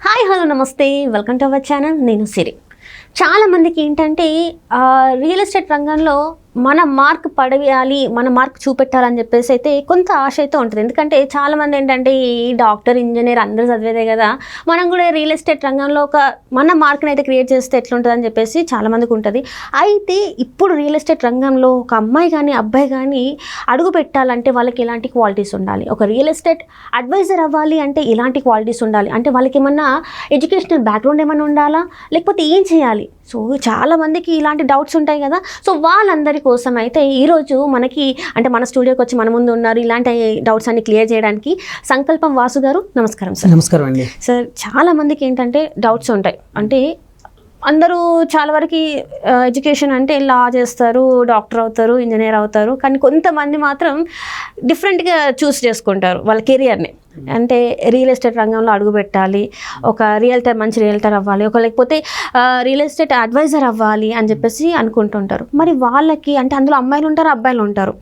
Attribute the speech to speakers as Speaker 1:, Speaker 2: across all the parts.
Speaker 1: Hi hello నమస్తే welcome to our channel. నేను సిరి. చాలా మందికి ఏంటంటే రియల్ ఎస్టేట్ రంగంలో మన మార్క్ పడవేయాలి, మన మార్క్ చూపెట్టాలని చెప్పేసి అయితే కొంత ఆశ అయితే ఉంటుంది. ఎందుకంటే చాలామంది ఏంటంటే ఈ డాక్టర్ ఇంజనీర్ అందరూ చదివేదే కదా, మనం కూడా రియల్ ఎస్టేట్ రంగంలో ఒక మన మార్క్ని అయితే క్రియేట్ చేస్తే ఎట్లుంటుందని చెప్పేసి చాలామందికి ఉంటుంది. అయితే ఇప్పుడు రియల్ ఎస్టేట్ రంగంలో ఒక అమ్మాయి కానీ అబ్బాయి కానీ అడుగు పెట్టాలంటే వాళ్ళకి ఎలాంటి క్వాలిటీస్ ఉండాలి, ఒక రియల్ ఎస్టేట్ అడ్వైజర్ అవ్వాలి అంటే ఎలాంటి క్వాలిటీస్ ఉండాలి, అంటే వాళ్ళకి ఏమన్నా ఎడ్యుకేషనల్ బ్యాక్గ్రౌండ్ ఏమైనా ఉండాలా, లేకపోతే ఏం చేయాలి? సో చాలామందికి ఇలాంటి డౌట్స్ ఉంటాయి కదా. సో వాళ్ళందరి కోసం అయితే ఈరోజు మనకి అంటే మన స్టూడియోకి వచ్చి మన ముందు ఉన్నారు ఇలాంటి డౌట్స్ అన్ని క్లియర్ చేయడానికి సంకల్పం వాసు గారు. నమస్కారం సార్.
Speaker 2: నమస్కారం అండి.
Speaker 1: సార్, చాలా మందికి ఏంటంటే డౌట్స్ ఉంటాయి. అంటే అందరూ చాలా వరకు ఎడ్యుకేషన్ అంటే లా చేస్తారు, డాక్టర్ అవుతారు, ఇంజనీర్ అవుతారు, కానీ కొంతమంది మాత్రం డిఫరెంట్గా చూస్ చేసుకుంటారు వాళ్ళ కెరియర్ని. అంటే రియల్ ఎస్టేట్ రంగంలో అడుగు పెట్టాలి, ఒక రియల్టర్ మంచి రియల్టర్ అవ్వాలి, ఒక లేకపోతే రియల్ ఎస్టేట్ అడ్వైజర్ అవ్వాలి అని చెప్పేసి అనుకుంటుంటారు. మరి వాళ్ళకి అంటే అందులో అమ్మాయిలు ఉంటారు, అబ్బాయిలు ఉంటారు,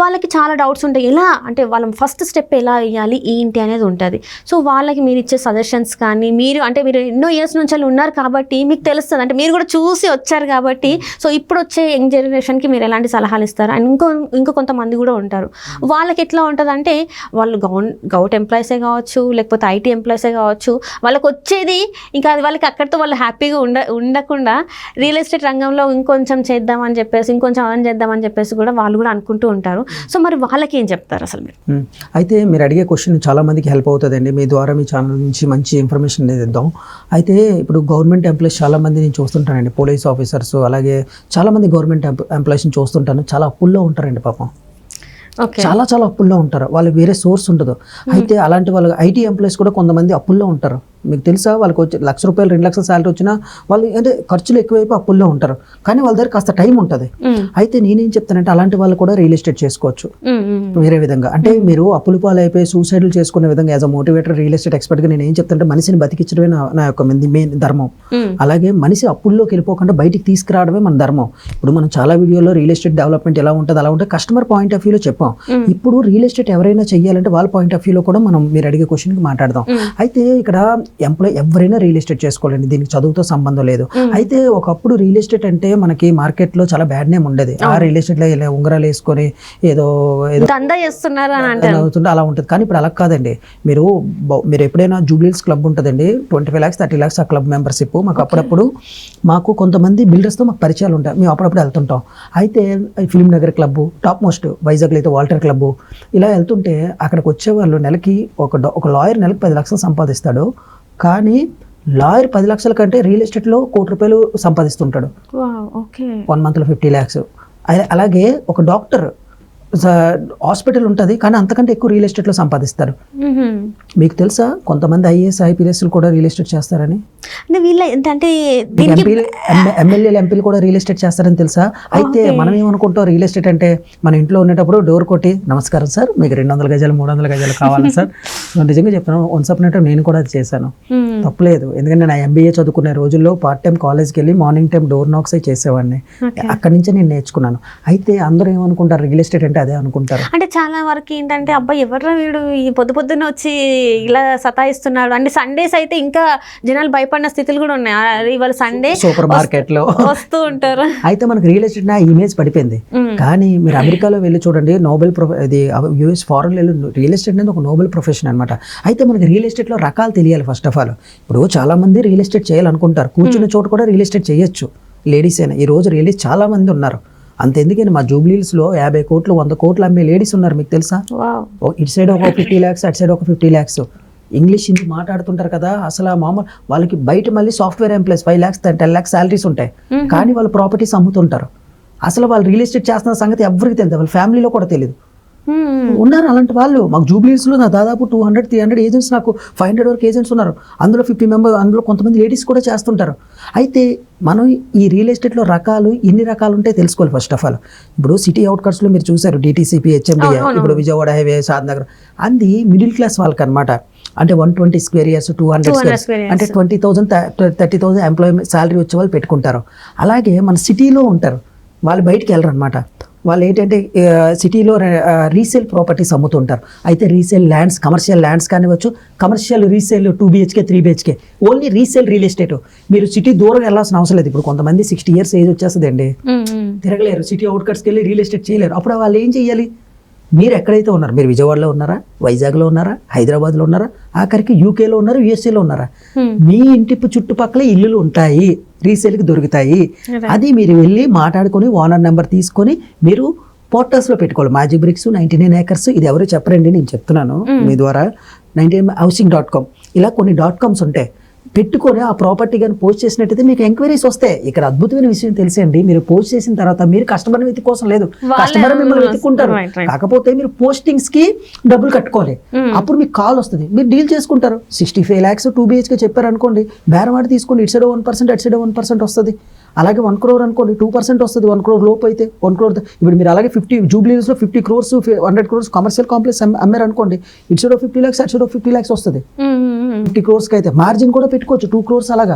Speaker 1: వాళ్ళకి చాలా డౌట్స్ ఉంటాయి. ఎలా అంటే వాళ్ళ ఫస్ట్ స్టెప్ ఎలా వేయాలి ఏంటి అనేది ఉంటుంది. సో వాళ్ళకి మీరు ఇచ్చే సజెషన్స్ కానీ, మీరు అంటే మీరు ఎన్నో ఇయర్స్ నుంచి వాళ్ళు ఉన్నారు కాబట్టి మీకు తెలుస్తుంది, అంటే మీరు కూడా చూసి వచ్చారు కాబట్టి. సో ఇప్పుడు వచ్చే యంగ్ జనరేషన్కి మీరు ఎలాంటి సలహాలు ఇస్తారు? అండ్ ఇంకో కొంతమంది కూడా ఉంటారు, వాళ్ళకి ఎట్లా ఉంటుంది అంటే వాళ్ళు గౌట్ ఎంప్లాయీసే కావచ్చు, లేకపోతే ఐటీ ఎంప్లాయీసే కావచ్చు, వాళ్ళకి వచ్చేది ఇంకా అది వాళ్ళకి అక్కడితో వాళ్ళు హ్యాపీగా ఉండకుండా రియల్ ఎస్టేట్ రంగంలో ఇంకొంచెం చేద్దామని చెప్పేసి, ఇంకొంచెం అర్న్ చేద్దామని చెప్పేసి కూడా వాళ్ళు కూడా అనుకుంటూ ఉంటారు. సో మరి వాళ్ళకి ఏం చెప్తారు అసలు మీరు?
Speaker 2: అయితే మీరు అడిగే క్వశ్చన్ చాలా మందికి హెల్ప్ అవుతుందండి. మీ ద్వారా మీ ఛానల్ నుంచి మంచి ఇన్ఫర్మేషన్ అనేది ఇద్దాం. అయితే ఇప్పుడు గవర్నమెంట్ ఎంప్లాయీస్ చాలా మంది నేను చూస్తుంటానండి, పోలీస్ ఆఫీసర్స్, అలాగే చాలా మంది గవర్నమెంట్ ఎంప్లాయీస్ని చూస్తుంటాను. చాలా అప్పుల్లో ఉంటారండి పాపం, చాలా చాలా అప్పుల్లో ఉంటారు. వాళ్ళకి వేరే సోర్స్ ఉండదు. అయితే అలాంటి వాళ్ళు ఐటీ ఎంప్లాయీస్ కూడా కొంతమంది అప్పుల్లో ఉంటారు. మీకు తెలుసా, వాళ్ళకి వచ్చి ₹1,00,000 2,00,000 శాలరీ వచ్చినా వాళ్ళు అంటే ఖర్చులు ఎక్కువైపు అప్పుల్లో ఉంటారు, కానీ వాళ్ళ దగ్గర కాస్త టైం ఉంటుంది. అయితే నేనేం చెప్తానంటే అలాంటి వాళ్ళు కూడా రియల్ ఎస్టేట్ చేసుకోవచ్చు వేరే విధంగా. అంటే మీరు అప్పుల పాలు అయిపోయి సూసైడ్లు చేసుకునే విధంగా as a motivator real estate ఎక్స్పర్ట్గా నేను ఏం చెప్తానంటే మనిషిని బతికించడమే నా యొక్క మెయిన్ ధర్మం. అలాగే మనిషి అప్పుల్లోకి వెళ్ళిపోకుండా బయటికి తీసుకురావడమే మన ధర్మం. ఇప్పుడు మనం చాలా వీడియోలో రియల్ ఎస్టేట్ డెవలప్మెంట్ ఎలా ఉంటుంది అలా ఉంటుంది, కస్టమర్ పాయింట్ ఆఫ్ వ్యూలో చెప్పాం. ఇప్పుడు రియల్ ఎస్టేట్ ఎవరైనా చెయ్యాలంటే వాళ్ళ పాయింట్ ఆఫ్ వ్యూలో కూడా మనం మీరు అడిగే క్వశ్చన్కి మాట్లాడదాం. అయితే ఇక్కడ ఎంప్లాయ్ ఎవరైనా రియల్ ఎస్టేట్ చేసుకోవాలండి, దీనికి చదువుతో సంబంధం లేదు. అయితే ఒకప్పుడు రియల్ ఎస్టేట్ అంటే మనకి మార్కెట్లో చాలా బ్యాడ్ నేమ్ ఉండేది. ఆ రియల్ ఎస్టేట్లో ఇలా ఉంగరాలు వేసుకొని ఏదో అవుతుంటే అలా ఉంటుంది. కానీ ఇప్పుడు అలా కాదండి. మీరు ఎప్పుడైనా జూబ్లీహిల్స్ క్లబ్ ఉంటుందండి, 25 lakhs 30 lakhs ఆ క్లబ్ మెంబర్షిప్. మాకు కొంతమంది బిల్డర్స్తో మాకు పరిచయాలు ఉంటాయి, మేము అప్పుడప్పుడు వెళ్తుంటాం. అయితే film Nagar club, top most వైజాగ్లో అయితే వాల్టర్ క్లబ్, ఇలా వెళ్తుంటే అక్కడికి వచ్చేవాళ్ళు నెలకి ఒక లాయర్ నెలకి 10 లక్షలు సంపాదిస్తాడు. కానీ లాయర్ 10 లక్షల కంటే రియల్ ఎస్టేట్లో ₹1,00,00,000 సంపాదిస్తుంటాడు. 1 monthలో 50 lakhs. అలాగే ఒక డాక్టర్ హాస్పిటల్ ఉంటుంది, కానీ అంతకంటే ఎక్కువ రియల్ ఎస్టేట్లో సంపాదిస్తారు. మీకు తెలుసా కొంతమంది ఐఏఎస్ ఐపీఎస్లు కూడా రియల్ ఎస్టేట్ చేస్తారని? ఎమ్మెల్యేలు ఎంపీలు కూడా రియల్ ఎస్టేట్ చేస్తారని తెలుసా? అయితే మనం ఏమనుకుంటాం, రియల్ ఎస్టేట్ అంటే మన ఇంట్లో ఉండేటప్పుడు డోర్ కొట్టి నమస్కారం సార్ మీకు 200 గజాలు 300 గజాలు కావాలి సార్. నిజంగా చెప్తాను, వన్స్ అప్ అంటే నేను కూడా అది చేశాను, తప్పలేదు. ఎందుకంటే నా MBA చదువుకునే రోజుల్లో పార్ట్ టైం కాలేజ్కి వెళ్ళి మార్నింగ్ టైం డోర్ నాక్స్ చేసేవాడిని. అక్కడి నుంచే నేను నేర్చుకున్నాను. అయితే అందరూ ఏమనుకుంటారు రియల్ ఎస్టేట్ అంటే అదే అనుకుంటారు.
Speaker 1: అంటే చాలా వరకు ఏంటంటే అబ్బాయి ఎవరు వీడు ఈ పొద్దున్న వచ్చి ఇలా సతాయిస్తున్నాడు అంటే. సండేస్ అయితే ఇంకా జనాలు భయపడిన స్థితులు కూడా ఉన్నాయి. ఇవాళ సండే
Speaker 2: సూపర్ మార్కెట్ లో
Speaker 1: వస్తూ ఉంటారు.
Speaker 2: అయితే మనకి రియల్ ఎస్టేట్ నా ఇమేజ్ పడిపోయింది. కానీ మీరు అమెరికాలో వెళ్ళి చూడండి, US ఫారెన్ రియల్ ఎస్టేట్ అనేది ఒక నోబెల్ ప్రొఫెషన్ అనమాట. అయితే మనకి రియల్ ఎస్టేట్ లో రకాలు తెలియాలి. ఫస్ట్ ఆఫ్ ఆల్ ఇప్పుడు చాలా మంది రియల్ ఎస్టేట్ చేయాలనుకుంటారు, కూర్చున్న చోట కూడా రియల్ ఎస్టేట్ చేయొచ్చు. లేడీస్ అయినా ఈ రోజు రియల్ ఎస్టేట్ చాలా మంది ఉన్నారు. అంతెందుకని మా జూబ్లీహిల్స్లో 50 కోట్లు 100 కోట్లు అమ్మే లేడీస్ ఉన్నారు, మీకు తెలుసా? ఇటు సైడ్ ఒక 50 lakhs, అటు సైడ్ ఒక 50 lakhs. ఇంగ్లీష్ హిందీ మాట్లాడుతుంటారు కదా, అసలు మామూలు వాళ్ళకి బయట మళ్ళీ software employees 5 lakhs 10 lakhs salaries ఉంటాయి, కానీ వాళ్ళు ప్రాపర్టీస్ అమ్ముతుంటారు. అసలు వాళ్ళు రియల్ ఎస్టేట్ చేస్తున్న సంగతి ఎవరికి తెలియదు, వాళ్ళ ఫ్యామిలీలో కూడా తెలియదు. ఉన్నారు అలాంటి వాళ్ళు. మాకు జూబ్లీహిల్స్లో నా దాదాపు 200-300 ఏజెంట్స్, నాకు 500 వరకు ఏజెంట్స్ ఉన్నారు. అందులో 50 members, అందులో కొంతమంది లేడీస్ కూడా చేస్తుంటారు. అయితే మనం ఈ రియల్ ఎస్టేట్లో రకాలు ఎన్ని రకాలు ఉంటాయి తెలుసుకోవాలి. ఫస్ట్ ఆఫ్ ఆల్ ఇప్పుడు సిటీ అవుట్కట్స్లో మీరు చూసారు DTCP, HMDA, ఇప్పుడు విజయవాడ హైవే, షాద్నగర్, అది మిడిల్ క్లాస్ వాళ్ళకి అనమాట. అంటే 120 square years 200 square అంటే 20,000 30,000 ఎంప్లాయ్మెంట్ శాలరీ వచ్చే వాళ్ళు పెట్టుకుంటారు. అలాగే మన సిటీలో ఉంటారు, వాళ్ళు బయటికి వెళ్ళరు అనమాట. వాళ్ళు ఏంటంటే సిటీలో రీసేల్ ప్రాపర్టీస్ అమ్ముతుంటారు. అయితే రీసేల్ ల్యాండ్స్, కమర్షియల్ ల్యాండ్స్ కానివ్వచ్చు, commercial resale 2 BHK 3 BHK, only resale real estate. మీరు సిటీ దూరం వెళ్ళాల్సిన అవసరం లేదు. ఇప్పుడు కొంతమంది 60 years ఏజ్ వచ్చేస్తుంది అండి, తిరగలేరు, సిటీ అవుట్కట్స్కి వెళ్ళి రియల్ ఎస్టేట్ చేయలేరు. అప్పుడు వాళ్ళు ఏం చేయాలి? మీరు ఎక్కడైతే ఉన్నారు, మీరు విజయవాడలో ఉన్నారా, వైజాగ్లో ఉన్నారా, హైదరాబాద్లో ఉన్నారా, ఆఖరికి యూకేలో ఉన్నారు, యూఎస్ఏలో ఉన్నారా, మీ ఇంటి చుట్టుపక్కల ఇల్లులు ఉంటాయి, రీసేల్కి దొరుకుతాయి. అది మీరు వెళ్ళి మాట్లాడుకొని ఓనర్ నెంబర్ తీసుకొని మీరు పోర్టల్స్లో పెట్టుకోవాలి. మ్యాజిక్ బ్రిక్స్, 99 acres, ఇది ఎవరు చెప్పరండి, నేను చెప్తున్నాను మీ ద్వారా. 99housing.com, ఇలా కొన్ని .coms ఉంటాయి. పెట్టుకొని ఆ ప్రాపర్టీ కానీ పోస్ట్ చేసినట్టయితే మీకు ఎంక్వైరీస్ వస్తాయి. ఇక్కడ అద్భుతమైన విషయం తెలిసండి, మీరు పోస్ట్ చేసిన తర్వాత మీరు కస్టమర్ని వెతుక్కోసం లేదు, కస్టమర్ మిమ్మల్ని వెతుక్కుంటారు. కాకపోతే మీరు పోస్టింగ్స్ కి డబ్బులు కట్టుకోవాలి. అప్పుడు మీకు కాల్ వస్తుంది, మీరు డీల్ చేసుకుంటారు. 65 lakhs 2 BHK చెప్పారు అనుకోండి, బేరమాడి తీసుకోండి, ఇటు సైడ్ 1%, అటు సైడ్ 1% వస్తుంది. అలాగే 1 crore అనుకోండి, 2% వస్తుంది. 1 crore లోపు అయితే 1 crore. ఇప్పుడు మీరు అలాగే 50 జూబ్లీస్లో 50 crores 100 crores కమర్షియల్ కాంప్లెక్స్ అమ్మారు అనుకోండి, ఇటు సైడ్ 50 lakhs, అటు సైడ్ 50 lakhs వస్తుంది. 50 crores అయితే మార్జిన్ కూడా పెట్టుకోవచ్చు, 2 crores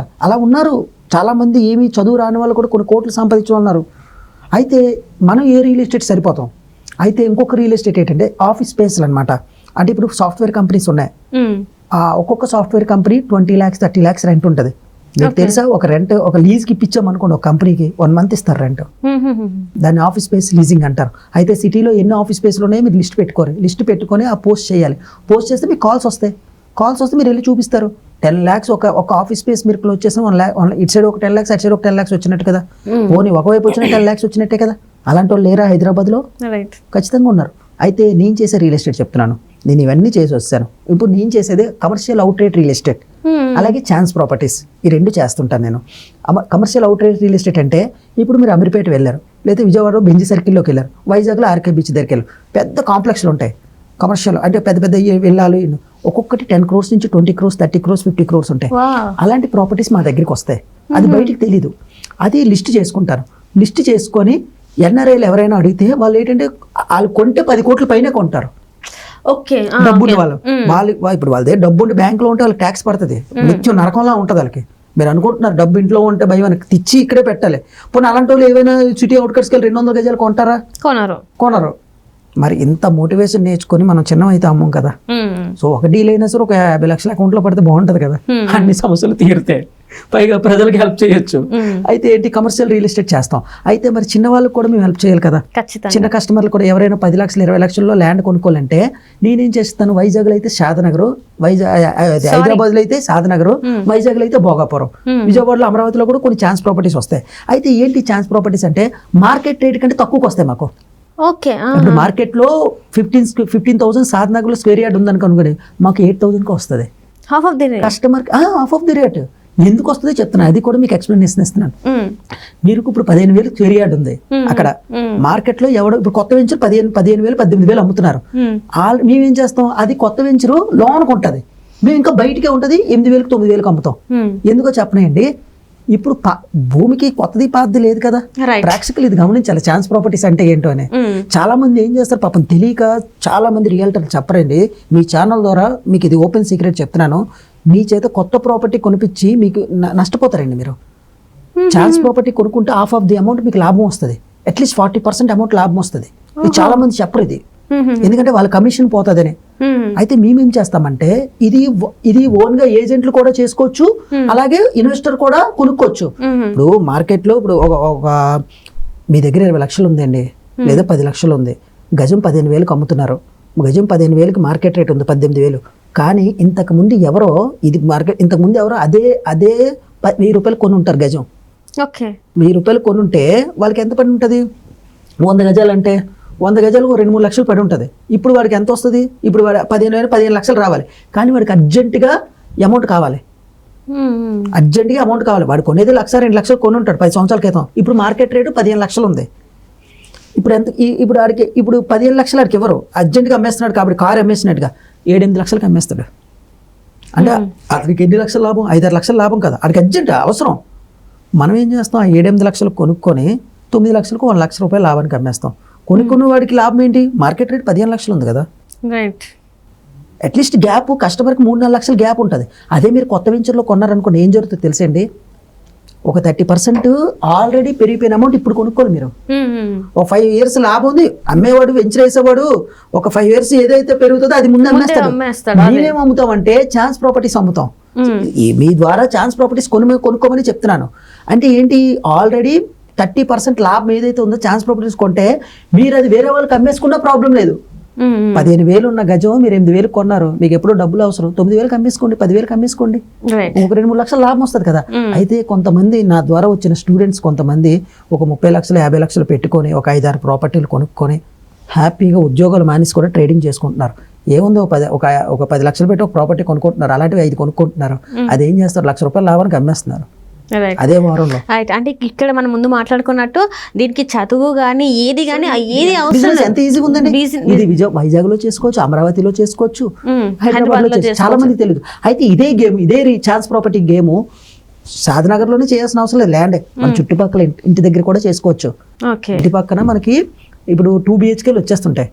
Speaker 2: అలా ఉన్నారు చాలా మంది. ఏమి చదువు రాని వాళ్ళు కూడా కొన్ని కోట్లు సంపాదించున్నారు. అయితే మనం ఏ రియల్ ఎస్టేట్ సరిపోతాం. అయితే ఇంకొక రియల్ ఎస్టేట్ ఏంటంటే ఆఫీస్ స్పేస్లు అనమాట. అంటే ఇప్పుడు సాఫ్ట్వేర్ కంపెనీస్ ఉన్నాయి, ఒక్కొక్క software company 20 lakhs 30 lakhs rent ఉంటుంది. మీకు తెలుసా, ఒక లీజ్కి ఇప్పించాం అనుకోండి, ఒక కంపెనీకి 1 month ఇస్తారు రెంట్. దాన్ని ఆఫీస్ స్పేస్ లీజింగ్ అంటారు. అయితే సిటీలో ఎన్ని ఆఫీస్ స్పేస్లు ఉన్నాయో మీరు లిస్ట్ పెట్టుకోరు. లిస్ట్ పెట్టుకొని ఆ పోస్ట్ చేయాలి. పోస్ట్ చేస్తే మీకు కాల్స్ వస్తాయి. కాల్స్ వస్తే మీరు వెళ్ళి చూపిస్తారు. 10 lakhs ఒక ఆఫీస్ స్పేస్ మీరు క్లోజ్ చేస్తే 1 lakh, ఇటు సైడ్ ఒక 10 lakhs, అటు సైడ్ ఒక 10 lakhs వచ్చినట్టు కదా. పోనీ ఒకవైపు వచ్చిన 10 lakhs వచ్చినట్టే కదా. అలాంటి వాళ్ళు లేరా హైదరాబాద్లో? ఖచ్చితంగా ఉన్నారు. అయితే నేను చేసే రియల్ ఎస్టేట్ చెప్తున్నాను, నేను ఇవన్నీ చేసి వస్తాను. ఇప్పుడు నేను చేసేది కమర్షియల్ అవుట్రేట్ రియల్ ఎస్టేట్, అలాగే ఛాన్స్ ప్రాపర్టీస్, ఈ 2 చేస్తుంటాను నేను. కమర్షియల్ అవుట్రేట్ రియల్ ఎస్టేట్ అంటే ఇప్పుడు మీరు అమీర్పేట వెళ్ళారు, లేదా విజయవాడలో బెంజీ సర్కిల్లోకి వెళ్ళారు, వైజాగ్లో ఆర్కే బీచ్ దగ్గరికి వెళ్ళారు. పెద్ద కాంప్లెక్స్లు ఉంటాయి కమర్షియల్, అంటే పెద్ద వెళ్ళాలి. ఒక్కొక్కటి 10 crores నుంచి 20 crores 30 crores 50 crores ఉంటాయి. అలాంటి ప్రాపర్టీస్ మా దగ్గరికి వస్తాయి. అది బయటికి తెలీదు. అది లిస్ట్ చేసుకుంటారు. లిస్ట్ చేసుకొని ఎన్ఆర్ఐలు ఎవరైనా అడిగితే వాళ్ళు ఏంటంటే వాళ్ళు కొంటే 10 కోట్ల పైన కొంటారు. డబ్బు వాళ్ళు ఇప్పుడు వాళ్ళ దగ్గర డబ్బు ఉంటే బ్యాంకులో ఉంటే వాళ్ళకి ట్యాక్స్ పడుతుంది. నిత్యం నరకంలా ఉంటుంది వాళ్ళకి. మీరు అనుకుంటున్నారు డబ్బు ఇంట్లో ఉంటే భయం తెచ్చి ఇక్కడే పెట్టాలి. పోనీ అలాంటి వాళ్ళు ఏమైనా సిటీ అవుట్కట్స్కి వెళ్ళి 200 గజాలు కొంటారా? కొనరు. మరి ఇంత మోటివేషన్ నేర్చుకొని మనం చిన్న అయితే అమ్మం కదా. సో ఒక డీల్ అయినా సరే ఒక 50 lakhs అకౌంట్లో పడితే బాగుంటది కదా, అన్ని సమస్యలు తీరుతాయి, పైగా ప్రజలకు హెల్ప్ చేయొచ్చు. అయితే ఏంటి, కమర్షియల్ రియల్ ఎస్టేట్ చేస్తాం. అయితే మరి చిన్న వాళ్ళకి కూడా మేము హెల్ప్ చేయాలి కదా. చిన్న కస్టమర్లు కూడా ఎవరైనా 10 lakhs 20 lakhs ల్యాండ్ కొనుక్కోవాలంటే నేనేం చేస్తాను, వైజాగ్లో అయితే షాదనగర్, హైదరాబాద్లో అయితే షాదనగర్, వైజాగ్లో అయితే భోగాపురం, విజయవాడలో అమరావతిలో కూడా కొన్ని ఛాన్స్ ప్రాపర్టీస్ వస్తాయి. అయితే ఏంటి ఛాన్స్ ప్రాపర్టీస్ అంటే మార్కెట్ రేట్ కంటే తక్కువకి వస్తాయి మాకు. ఇప్పుడు మార్కెట్లో 15,000 షాదనగర్లో స్క్వేర్ యార్డ్ ఉందని కనుగొని మాకు 8,000కి వస్తుంది. కస్టమర్కి హాఫ్ ఆఫ్ ది రేట్. ఎందుకు వస్తుందో చెప్తున్నా, అది కూడా మీకు ఎక్స్ప్లెనేషన్ ఇస్తున్నాను. మీరు ఇప్పుడు 15,000 స్క్వేర్ యార్డ్ ఉంది అక్కడ మార్కెట్ లో. ఎవడో ఇప్పుడు కొత్త వెంచర్ 15,000 18,000 అమ్ముతున్నారు. మేమేం చేస్తాం, అది కొత్త వెంచరు లోన్కి ఉంటుంది, మేము ఇంకా బయటకే ఉంటుంది 8,000 9,000 అమ్ముతాం. ఎందుకో చెప్పనండి, ఇప్పుడు భూమికి కొత్తది పాతది లేదు కదా. ప్రేక్షకులు ఇది గమనించాలి, ఛాన్స్ ప్రాపర్టీస్ అంటే ఏంటో అని. చాలా మంది ఏం చేస్తారు పాపం తెలియక, చాలా మంది రియల్టర్లు చెప్పరండి. మీ ఛానల్ ద్వారా మీకు ఇది ఓపెన్ సీక్రెట్ చెప్తున్నాను, మీ చేత కొత్త ప్రాపర్టీ కొనిపించి మీకు నష్టపోతారండి మీరు. ఛాన్స్ ప్రాపర్టీ కొనుక్కుంటే హాఫ్ ఆఫ్ ది అమౌంట్ మీకు లాభం వస్తుంది, అట్లీస్ట్ 40% అమౌంట్ లాభం వస్తుంది. ఇది చాలా మంది చెప్పరు ఇది, ఎందుకంటే వాళ్ళ కమిషన్ పోతుందని. అయితే మేమేం చేస్తామంటే ఇది ఓన్ గా ఏజెంట్లు కూడా చేసుకోవచ్చు, అలాగే ఇన్వెస్టర్ కూడా కొనుక్కోవచ్చు. ఇప్పుడు మార్కెట్ లో ఇప్పుడు ఒక మీ దగ్గర 20 లక్షలు ఉందండి, లేదా 10 లక్షలు ఉంది, గజం 15,000కి అమ్ముతున్నారు. గజం 15,000కి మార్కెట్ రేట్ ఉంది 18,000. కానీ ఇంతకుముందు ఎవరో అదే 1,000 రూపాయలు కొని ఉంటారు గజం. 1,000 రూపాయలు కొని ఉంటే వాళ్ళకి ఎంత పడి ఉంటుంది, 100 గజాలు అంటే 100 గజాలు 2-3 లక్షలు పడి ఉంటుంది. ఇప్పుడు వాడికి ఎంత వస్తుంది, ఇప్పుడు వాడు 15 లక్షలు రావాలి. కానీ వాడికి అర్జెంటుగా అమౌంట్ కావాలి, వాడు కొనేది 1,00,000 2 లక్షలు కొని ఉంటాడు 10 సంవత్సరాల క్రితం. ఇప్పుడు మార్కెట్ రేటు 15 లక్షలు ఉంది. ఇప్పుడు 15 లక్షలు ఆడికి ఎవరు అర్జెంటుగా అమ్మేస్తున్నాడు కాబట్టి కారు అమ్మేసినట్టుగా 7-8 లక్షలకి అమ్మేస్తాడు. అంటే అతనికి ఎన్ని లక్షల లాభం, 5-6 లక్షల లాభం కదా, అడికి అర్జెంట్ అవసరం. మనం ఏం చేస్తాం, 7-8 లక్షలు కొనుక్కొని 9 లక్షలకు 1 లక్ష రూపాయలు లాభానికి అమ్మేస్తాం. కొనుక్కున్న వాడికి లాభం ఏంటి, మార్కెట్ రేట్ 15 లక్షలు ఉంది కదా. అట్లీస్ట్ గ్యాప్ కస్టమర్కి 3-4 లక్షల గ్యాప్ ఉంటుంది. అదే మీరు కొత్త వెంచర్లో కొన్నారనుకోండి, ఏం జరుగుతుంది తెలుసండి, ఒక 30% ఆల్రెడీ పెరిగిపోయిన అమౌంట్ ఇప్పుడు కొనుక్కోవాలి మీరు. ఒక 5 years లాభం ఉంది, అమ్మేవాడు వెంచర్ వేసేవాడు ఒక 5 years ఏదైతే పెరుగుతుందో అది ముందు అమ్మేస్తాడు. నేనేం అమ్ముతాం అంటే ఛాన్స్ ప్రాపర్టీస్ అమ్ముతాం. మీ ద్వారా ఛాన్స్ ప్రాపర్టీస్ కొనుక్కోమని చెప్తున్నాను. అంటే ఏంటి, ఆల్రెడీ 30% లాభం ఏదైతే ఉందో ఛాన్స్ ప్రాపర్టీస్ కొంటే మీరు అది వేరే వాళ్ళకి అమ్మేసుకున్నా ప్రాబ్లం లేదు. 15,000 ఉన్న గజం మీరు 8,000 కొన్నారు, మీకు ఎప్పుడో డబ్బులు అవసరం, 9,000 అమ్మేసుకోండి, 10,000 అమ్మేసుకోండి, ఒక 2-3 లక్షల లాభం వస్తుంది కదా. అయితే కొంతమంది నా ద్వారా వచ్చిన స్టూడెంట్స్ కొంతమంది ఒక 30 లక్షలు 50 లక్షలు పెట్టుకొని ఒక 5-6 ప్రాపర్టీలు కొనుక్కొని హ్యాపీగా ఉద్యోగాలు మానేసి కూడా ట్రేడింగ్ చేసుకుంటున్నారు. ఏముందో ఒక 10 లక్షలు పెట్టి ఒక ప్రాపర్టీ కొనుక్కుంటున్నారు, అలాంటివి 5 కొనుక్కుంటున్నారు. అదేం చేస్తారు, ₹1,00,000 లాభానికి అమ్మేస్తున్నారు అదే వారంలో.
Speaker 1: అంటే ఇక్కడ మనం ముందు మాట్లాడుకున్నట్టు దీనికి చదువు కానీ ఏది కానీ ఏది అవసరం,
Speaker 2: ఎంత ఈజీగా ఉందండి. ఇది వైజాగ్ లో చేసుకోవచ్చు, అమరావతిలో చేసుకోవచ్చు, హైదరాబాద్ లో చాలా మందికి తెలియదు. అయితే ఇదే గేమ్, ఇదే ఛాన్స్ ప్రాపర్టీ గేమ్ షాద్నగర్ లోనే చేయాల్సిన అవసరం లేదు. ల్యాండ్ మన చుట్టుపక్కల ఇంటి దగ్గర కూడా చేసుకోవచ్చు. ఇంటి పక్కన మనకి ఇప్పుడు 2 BHKలు వచ్చేస్తుంటాయి.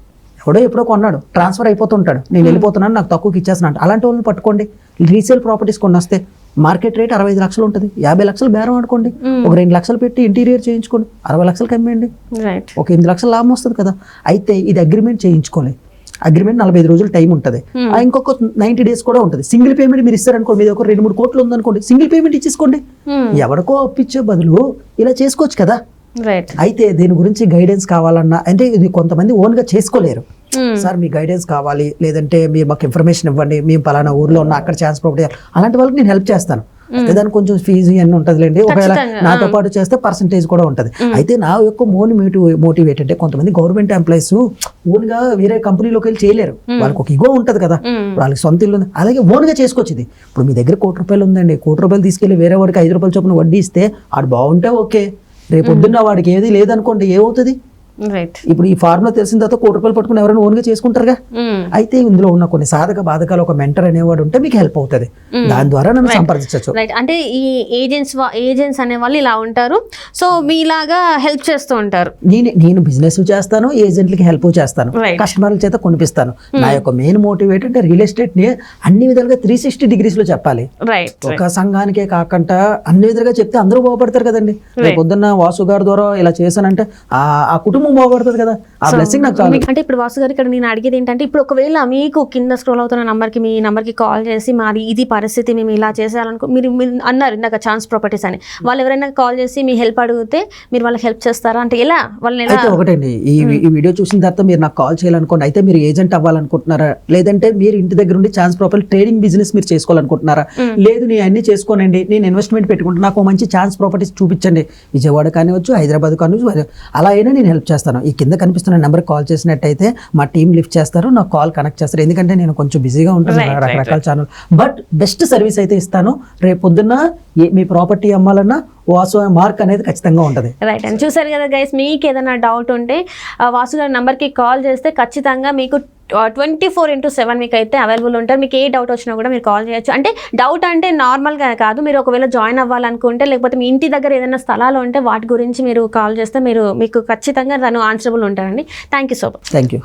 Speaker 2: ఎప్పుడో కొన్నాడు, ట్రాన్స్ఫర్ అయిపోతుంటాడు, నేను వెళ్ళిపోతున్నాను, నాకు తక్కువకి ఇచ్చేస్తున్నాను, అలాంటి వాళ్ళని పట్టుకోండి. రీసేల్ ప్రాపర్టీస్ కొన్ని వస్తే మార్కెట్ రేట్ 65 లక్షలు ఉంటుంది, 50 లక్షలు బేరం ఆడుకోండి, ఒక 2 లక్షలు పెట్టి ఇంటీరియర్ చేయించుకోండి, 60 లక్షలకు అమ్మేయండి, ఒక 8 లక్షల లాభం వస్తుంది కదా. అయితే ఇది అగ్రిమెంట్ చేయించుకోవాలి. అగ్రిమెంట్ 45 రోజులు టైం ఉంటుంది, ఇంకొక 90 days కూడా ఉంటుంది. సింగిల్ పేమెంట్ మీరు ఇస్తారనుకోండి, మీద ఒక 2-3 కోట్లు ఉందనుకోండి, సింగిల్ పేమెంట్ ఇచ్చేసుకోండి. ఎవరికో అప్పిచ్చే బదులు ఇలా చేసుకోవచ్చు కదా. అయితే దీని గురించి గైడెన్స్ కావాలన్నా, అంటే ఇది కొంతమంది ఓన్గా చేసుకోలేరు. సార్ మీ గైడెన్స్ కావాలి, లేదంటే మీరు మాకు ఇన్ఫర్మేషన్ ఇవ్వండి, మేము పలానా ఊర్లో ఉన్న అక్కడ ఛాన్స్ ప్రాపర్టీ, అలాంటి వాళ్ళకి నేను హెల్ప్ చేస్తాను. అయితే దానికి కొంచెం ఫీజు అన్నీ ఉంటుందిలేండి, ఒకవేళ నాతో పాటు చేస్తే పర్సంటేజ్ కూడా ఉంటుంది. అయితే నా యొక్క మోటివేట్ అంటే కొంతమంది గవర్నమెంట్ ఎంప్లాయీస్ ఓన్గా వేరే కంపెనీలోకి వెళ్ళి చేయలేరు, వాళ్ళకి ఒక ఇగో ఉంటుంది కదా, వాళ్ళకి సొంత ఇల్లు ఉంది, అలాగే ఓన్గా చేసుకోవచ్చు. ఇది ఇప్పుడు మీ దగ్గర ₹1,00,000 ఉందండి, ₹1,00,000 తీసుకెళ్ళి వేరే వాడికి ₹5 చొప్పున వడ్డీ ఇస్తే ఆడు బాగుంటే ఓకే, రేపు పొద్దున్న వాడికి ఏది లేదనుకోండి ఏమవుతుంది. ఇప్పుడు ఈ ఫార్ములా తెలిసిన తర్వాత ₹1,00,000 పట్టుకుని ఎవరైనా ఓన్గా చేసుకుంటారుగా. అయితే ఇందులో ఉన్న కొన్ని సాధక బాధకాలు, ఒక మెంటర్ అనేవాడు ఉంటే మీకు హెల్ప్ అవుతుంది, దాని ద్వారా నన్ను సంప్రదించవచ్చు.
Speaker 1: అంటే ఈ ఏజెంట్స్ అనే వాళ్ళు ఇలా ఉంటారు, సో మీలాగా హెల్ప్ చేస్తూ ఉంటారు.
Speaker 2: నేను బిజినెస్ చేస్తాను, ఏజెంట్లకి హెల్ప్ చేస్తాను, కస్టమర్ల చేత కొనిపిస్తాను. నా యొక్క మెయిన్ మోటివేట్ అంటే రియల్ ఎస్టేట్ ని అన్ని విధాలుగా 360 degrees లో చెప్పాలి. ఒక సంఘానికే కాకుండా అన్ని విధాలుగా చెప్తే అందరూ బాగుపడతారు కదండి. రేపు పొద్దున్న వాసు గారి ద్వారా ఇలా చేశానంటే ఆ కుటుంబం బాగుపడుతుంది కదా, ఆ బ్లెస్సింగ్ నాకు చాలు.
Speaker 1: అంటే ఇప్పుడు వాసు గారు ఇక్కడ నేను అడిగేది ఏంటంటే, ఇప్పుడు ఒకవేళ మీకు కింద స్క్రోల్ అవుతున్న నంబర్కి, మీ నంబర్కి కాల్ చేసి మాది ఇది పరిస్థితి, మేము ఇలా చేసేయాలనుకో, మీరు అన్నారు ఇందాక ఛాన్స్ ప్రాపర్టీస్ అని, వాళ్ళు ఎవరైనా కాల్ చేసి మీ హెల్ప్ అడిగితే మీరు వాళ్ళకి హెల్ప్ చేస్తారా? అంటే ఎలా వాళ్ళని ఎలా?
Speaker 2: అయితే ఒకటండి, ఈ వీడియో చూసిన తర్వాత మీరు నాకు కాల్ చేయాలనుకోండి, అయితే మీరు ఏజెంట్ అవ్వాలనుకుంటున్నారా, లేదంటే మీరు ఇంటి దగ్గర ఉండి ఛాన్స్ ప్రాపర్టీ ట్రేడింగ్ బిజినెస్ మీరు చేసుకోవాలనుకుంటున్నారా, లేదు నేను అన్ని చేసుకోనండి, నేను ఇన్వెస్ట్మెంట్ పెట్టుకుంటున్నా, నాకు మంచి ఛాన్స్ ప్రాపర్టీస్ చూపించండి, విజయవాడ కానివచ్చు, హైదరాబాద్ కానివచ్చు, అలా అయినా నేను హెల్ప్ చేస్తాను. ఈ కింద కనిపిస్తున్న నెంబర్కి కాల్ చేసినట్టయితే మా టీం లిఫ్ట్ చేస్తారు, నాకు కాల్ కనెక్ట్ చేస్తారు. ఎందుకంటే నేను కొంచెం బిజీగా ఉంటాను, రకరకాల ఛానల్, బట్ బెస్ట్ సర్వీస్ అయితే ఇస్తాను. రేపు పొద్దున్న మీ ప్రాపర్టీ అమ్మాలన్నా వాసు మార్క్ అనేది ఖచ్చితంగా ఉంటుంది.
Speaker 1: రైట్ అండ్ చూసారు కదా గైస్, మీకు ఏదైనా డౌట్ ఉంటే వాసు గారి నెంబర్కి కాల్ చేస్తే ఖచ్చితంగా మీకు 24/7 మీకు అయితే అవైలబుల్ ఉంటారు. మీకు ఏ డౌట్ వచ్చినా కూడా మీరు కాల్ చేయొచ్చు. అంటే డౌట్ అంటే నార్మల్గా కాదు, మీరు ఒకవేళ జాయిన్ అవ్వాలనుకుంటే, లేకపోతే మీ ఇంటి దగ్గర ఏదైనా స్థలాలు ఉంటే వాటి గురించి మీరు కాల్ చేస్తే మీకు ఖచ్చితంగా తను ఆన్సరబుల్ ఉంటారండి. Thank you so much.
Speaker 2: Thank you.